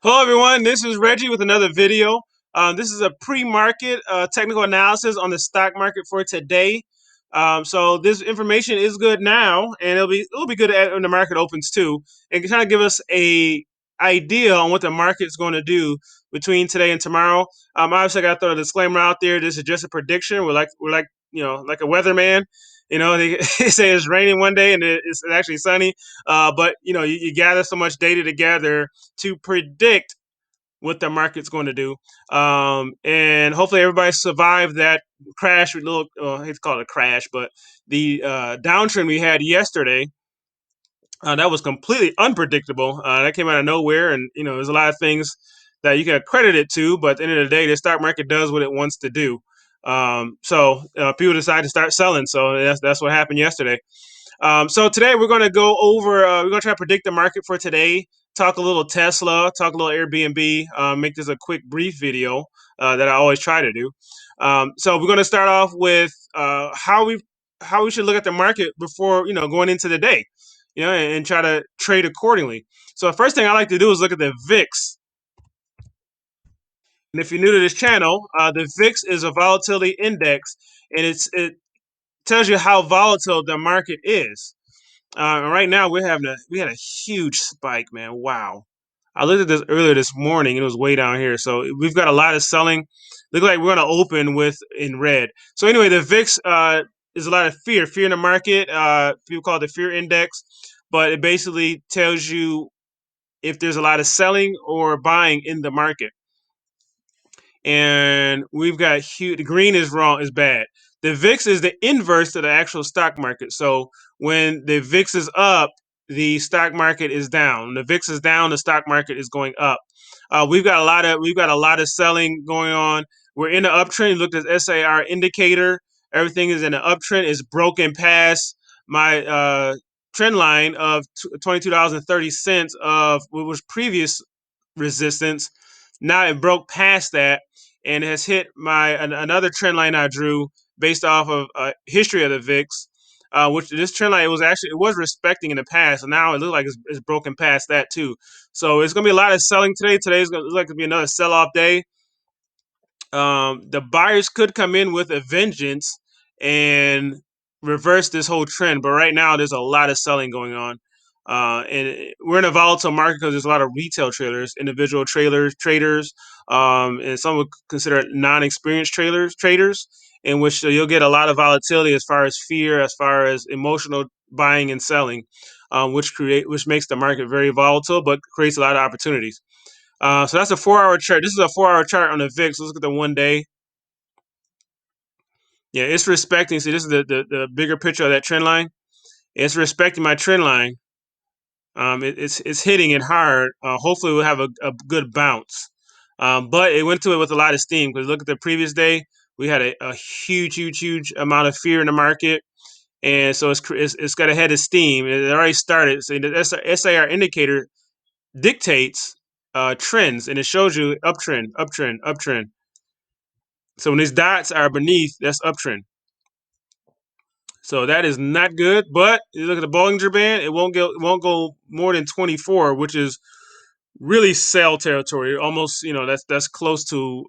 Hello, everyone. This is Reggie with another video. This is a pre-market technical analysis on the stock market for today. So this information is good now, and it'll be good when the market opens too, and can kind of give us a idea on what the market's going to do between today and tomorrow. Obviously, I got to throw a disclaimer out there. This is just a prediction. We're like like a weatherman. They say it's raining one day and it's actually sunny. But you gather so much data together to predict what the market's going to do. And hopefully everybody survived that crash. I hate to call it a crash, but the downtrend we had yesterday. That was completely unpredictable. That came out of nowhere, and there's a lot of things that you can credit it to. But at the end of the day, the stock market does what it wants to do. So people decide to start selling. So that's what happened yesterday. So today we're going to go over. We're going to try to predict the market for today. Talk a little Tesla. Talk a little Airbnb. Make this a quick, brief video that I always try to do. So we're going to start off with how we should look at the market before going into the day, and try to trade accordingly. So the first thing I like to do is look at the VIX. And if you're new to this channel, the VIX is a volatility index, and it tells you how volatile the market is. Right now we had a huge spike, man. Wow. I looked at this earlier this morning and it was way down here. So we've got a lot of selling. Look like we're gonna open with in red. So anyway, the VIX is a lot of fear in the market. People call it the fear index, but it basically tells you if there's a lot of selling or buying in the market. And we've got huge. The green is wrong, is bad. The VIX is the inverse to the actual stock market. So when the VIX is up, the stock market is down. When the VIX is down, the stock market is going up. We've got a lot of selling going on. We're in the uptrend. Look at this SAR indicator. Everything is in the uptrend. It's broken past my trend line of $22.30 of what was previous resistance. Now it broke past that and has hit another trend line I drew based off of history of the VIX, which this trend line it was respecting in the past, and now it looks like it's broken past that too. So it's going to be a lot of selling today. Today's going to look like to be another sell-off day. The buyers could come in with a vengeance and reverse this whole trend. But right now, there's a lot of selling going on. And we're in a volatile market because there's a lot of retail traders, individual traders, and some would consider it non-experienced traders, in which you'll get a lot of volatility as far as fear, as far as emotional buying and selling, which makes the market very volatile, but creates a lot of opportunities. So that's a 4 hour chart. This is a 4 hour chart on the VIX. Let's look at the one day. Yeah, it's respecting. See, this is the bigger picture of that trend line. It's respecting my trend line. It's hitting it hard. Hopefully, we'll have a good bounce. But it went to it with a lot of steam because look at the previous day. We had a huge amount of fear in the market, and so it's got a head of steam. It already started. So the SAR indicator dictates trends, and it shows you uptrend, uptrend, uptrend. So when these dots are beneath, that's uptrend. So that is not good. But you look at the Bollinger Band, it won't go more than 24, which is really sell territory. Almost, that's close to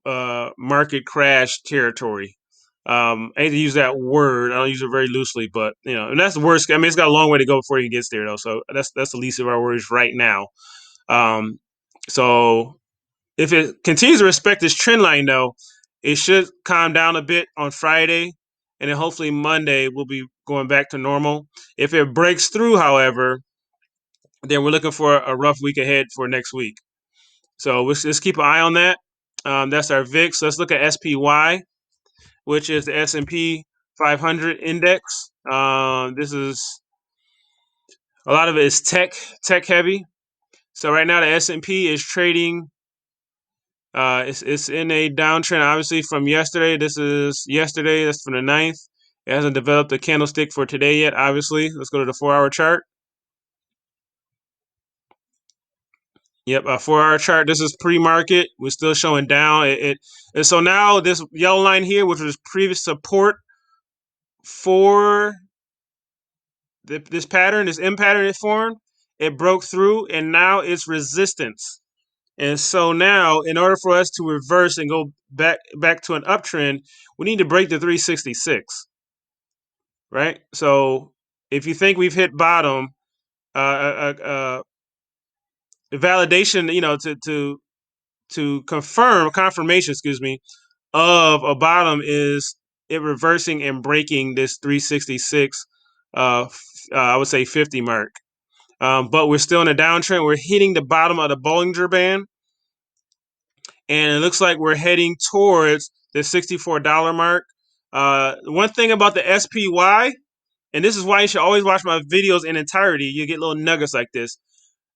market crash territory. I hate to use that word. I don't use it very loosely, but and that's the worst. I mean, it's got a long way to go before it gets there, though. So that's the least of our worries right now. Um, so if it continues to respect this trend line, though, it should calm down a bit on Friday, and then hopefully Monday we'll be going back to normal. If it breaks through, however, then we're looking for a rough week ahead for next week. So let's keep an eye on that. That's our VIX. Let's look at SPY, which is the S&P 500 index. This is a lot of it is tech heavy. So right now the S&P is trading. It's in a downtrend, obviously, from yesterday. This is yesterday. That's from the 9th. It hasn't developed a candlestick for today yet, obviously. Let's go to the 4 hour chart. Yep, a 4 hour chart. This is pre-market. We're still showing down. And so now this yellow line here, which was previous support for this pattern, this M pattern it formed, it broke through, and now it's resistance. And so now, in order for us to reverse and go back to an uptrend, we need to break the 366, right? So if you think we've hit bottom, validation, to confirmation, excuse me, of a bottom is it reversing and breaking this 366, I would say 50 mark. But we're still in a downtrend. We're hitting the bottom of the Bollinger Band, and it looks like we're heading towards the $64 mark. One thing about the SPY, and this is why you should always watch my videos in entirety. You get little nuggets like this.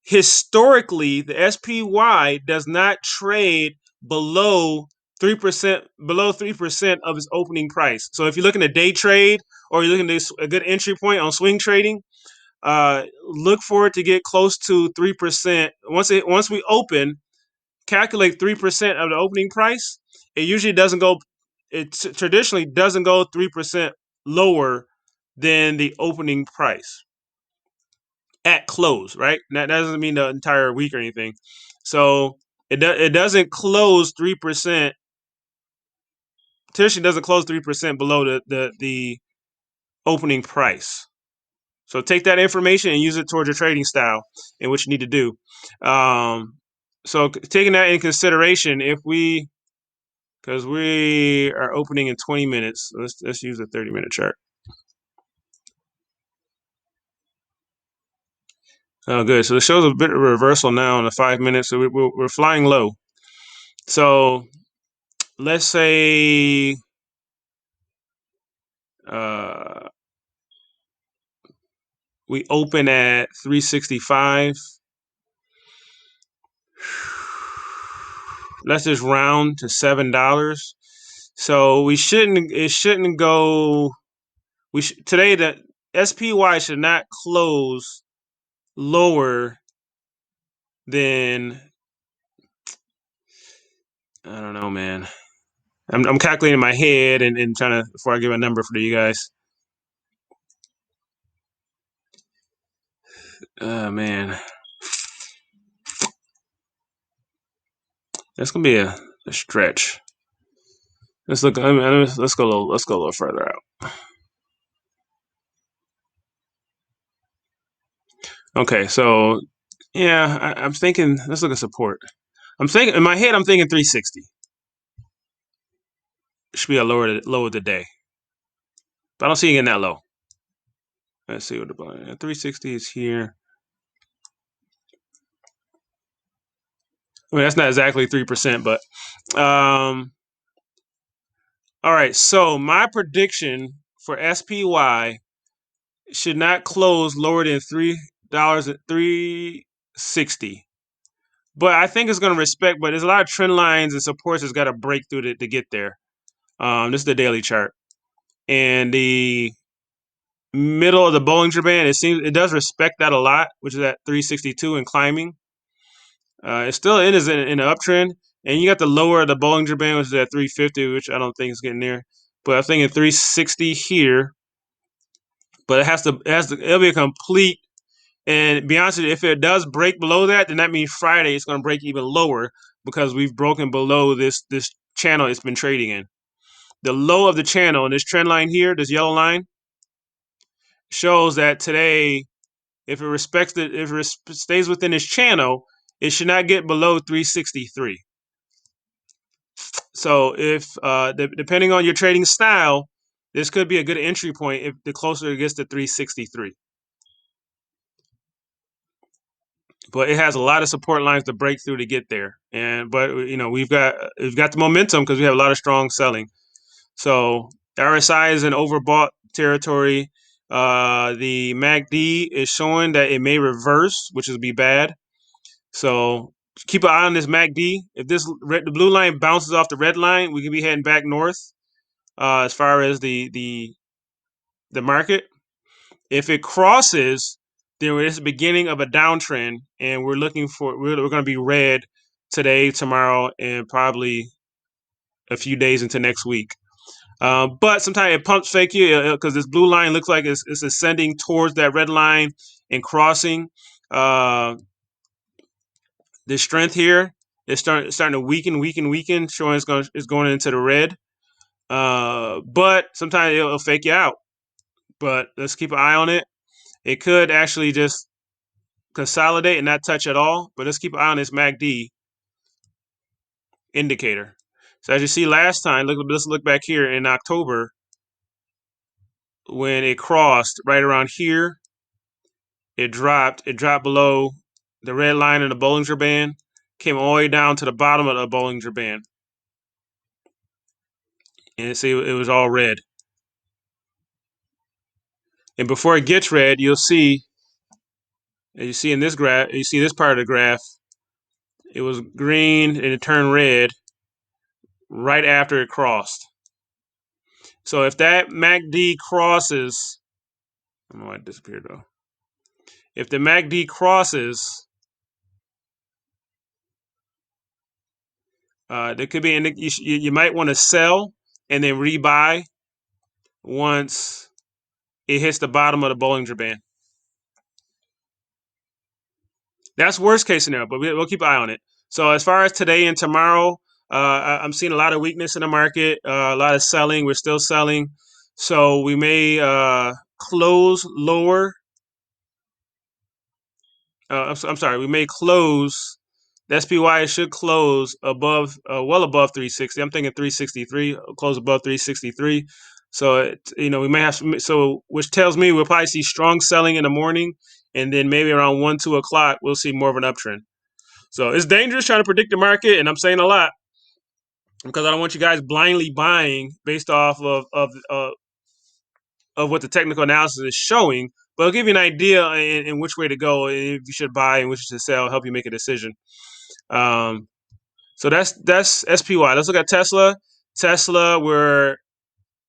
Historically, the SPY does not trade below 3% of its opening price. So if you're looking at day trade or you're looking at a good entry point on swing trading, look for it to get close to 3%. Once we open, calculate 3% of the opening price. It usually doesn't go. It traditionally doesn't go 3% lower than the opening price at close, right? That doesn't mean the entire week or anything. So it doesn't close 3%. Traditionally doesn't close 3% below the opening price. So take that information and use it towards your trading style and what you need to do. So taking that in consideration, because we are opening in 20 minutes, let's use a 30-minute chart. Oh, good. So it shows a bit of a reversal now in the 5 minutes. So we're flying low. So let's say we open at 365. Let's just round to $7. So it shouldn't go. Today the SPY should not close lower than, I don't know, man. I'm calculating in my head and trying to, before I give a number for you guys. Man, that's gonna be a stretch. Let's look. Let's go a little further out. Okay, so yeah, I'm thinking. Let's look at support. I'm thinking in my head. I'm thinking 360 should be a low of the day, but I don't see it getting that low. Let's see what the 360 is here. I mean, that's not exactly 3%, but all right. So my prediction for SPY should not close lower than $3.60. But I think it's going to respect. But there's a lot of trend lines and supports that's got to break through to get there. This is the daily chart, and the middle of the Bollinger Band. It does respect that a lot, which is at 362 and climbing. It still is in an uptrend, and you got the lower of the Bollinger Band, which is at 350, which I don't think is getting there. But I think at 360 here. But it'll be a complete. And to be honest with you, if it does break below that, then that means Friday it's going to break even lower because we've broken below this channel it's been trading in. The low of the channel, and this trend line here, this yellow line, shows that today, if it stays within this channel, it should not get below 363. So if depending on your trading style, this could be a good entry point if the closer it gets to 363. But it has a lot of support lines to break through to get there. But we've got the momentum because we have a lot of strong selling. So RSI is in overbought territory. The MacD is showing that it may reverse, which would be bad. So keep an eye on this MacD. If the blue line bounces off the red line, we can be heading back north as far as the market. If it crosses, then it's the beginning of a downtrend, and we're going to be red today, tomorrow, and probably a few days into next week. But sometimes it pumps fake you because this blue line looks like it's ascending towards that red line and crossing this strength here. It's starting to weaken, showing it's going into the red. But sometimes it'll fake you out. But let's keep an eye on it. It could actually just consolidate and not touch at all. But let's keep an eye on this MacD indicator. So as you see last time, let's look back here in October when it crossed right around here. It dropped below the red line in the Bollinger Band, came all the way down to the bottom of the Bollinger Band. And see, it was all red. And before it gets red, you'll see, as you see in this graph, you see this part of the graph, it was green and it turned red right after it crossed. So if that MacD crosses, I don't know why it disappeared though. If the MacD crosses, there could be, you might want to sell and then rebuy once it hits the bottom of the Bollinger Band. That's worst case scenario, but we'll keep an eye on it. So as far as today and tomorrow, I'm seeing a lot of weakness in the market, a lot of selling. We're still selling. So we may close lower. I'm sorry, we may close. The SPY should close above, well above 360. I'm thinking 363, close above 363. So we may have which tells me we'll probably see strong selling in the morning, and then maybe around 1-2 o'clock we'll see more of an uptrend. So it's dangerous trying to predict the market, and I'm saying a lot because I don't want you guys blindly buying based off of what the technical analysis is showing. But it'll give you an idea in which way to go, if you should buy and which to sell, help you make a decision. So that's SPY. Let's look at Tesla. Tesla, we're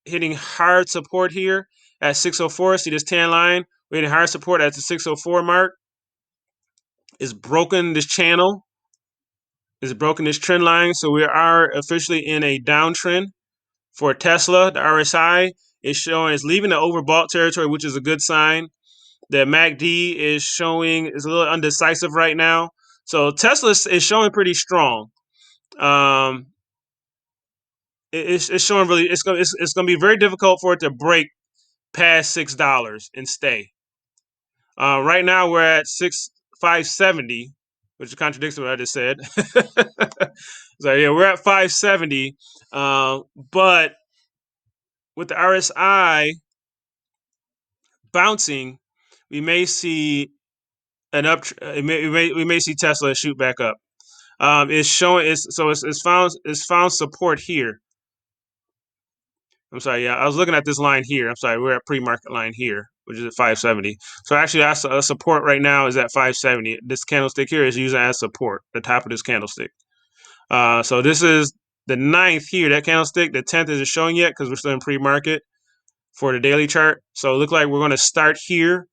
hitting hard support here at 604. See this tan line? We're hitting hard support at the 604 mark. It's broken this channel. It's broken this trend line. So we are officially in a downtrend for Tesla. The RSI is showing it's leaving the overbought territory, which is a good sign. The MacD is showing is a little undecisive right now. So Tesla is showing pretty strong. It's showing really it's going to be very difficult for it to break past $6 and stay. Right now we're at 570, which contradicts what I just said. So yeah, we're at 570, but with the RSI bouncing, we may see an up. We may see Tesla shoot back up. It's showing it's found support here. I'm sorry, yeah, I was looking at this line here. I'm sorry, we're at pre-market line here, which is at 570. So actually, that's a support right now is at 570. This candlestick here is using as support, the top of this candlestick. So this is the 9th here, that candlestick. The 10th isn't showing yet because we're still in pre-market for the daily chart. So it looks like we're going to start here,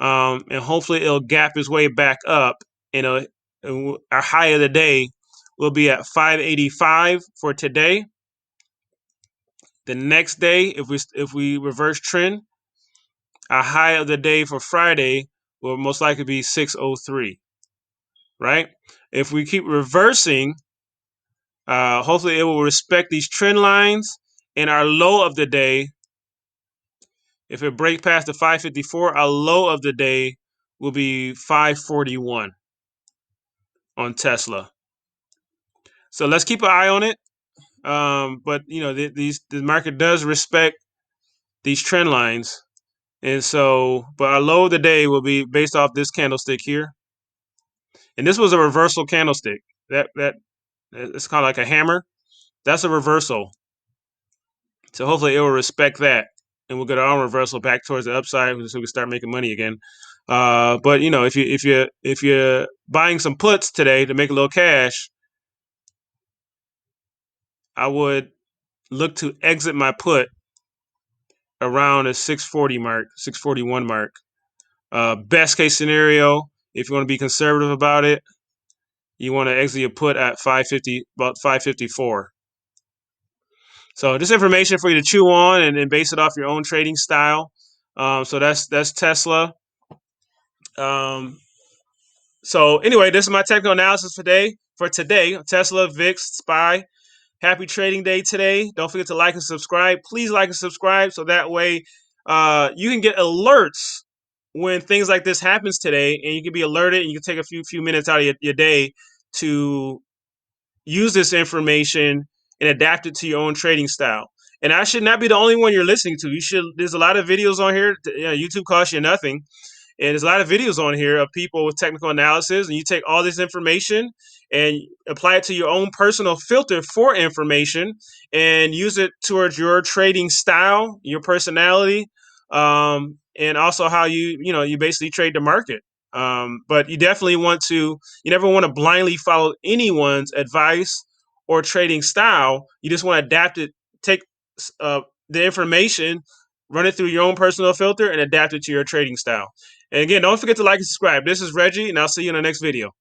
and hopefully it'll gap its way back up. Our high of the day will be at 585 for today. The next day, if we reverse trend, our high of the day for Friday will most likely be 603. Right? If we keep reversing, hopefully it will respect these trend lines. And our low of the day, if it breaks past the 554, our low of the day will be 541 on Tesla. So let's keep an eye on it. But the market does respect these trend lines. And so, but our low of the day will be based off this candlestick here. And this was a reversal candlestick. That it's kind of like a hammer. That's a reversal. So hopefully it will respect that, and we'll get our own reversal back towards the upside, so we can start making money again. But if you're buying some puts today to make a little cash, I would look to exit my put around a 640 mark, 641 mark. Best case scenario, if you want to be conservative about it, you want to exit your put at 550, about 554. So just information for you to chew on and base it off your own trading style. So that's Tesla. So anyway, this is my technical analysis for today. Tesla, VIX, SPY. Happy trading day today. Don't forget to like and subscribe. Please like and subscribe so that way you can get alerts when things like this happens today, and you can be alerted, and you can take a few minutes out of your day to use this information and adapt it to your own trading style. And I should not be the only one you're listening to. You should. There's a lot of videos on here. YouTube costs you nothing. And there's a lot of videos on here of people with technical analysis, and you take all this information and apply it to your own personal filter for information and use it towards your trading style, your personality, and also how you basically trade the market. But you definitely you never want to blindly follow anyone's advice or trading style. You just want to adapt it, take the information, run it through your own personal filter, and adapt it to your trading style. And again, don't forget to like and subscribe. This is Reggie, and I'll see you in the next video.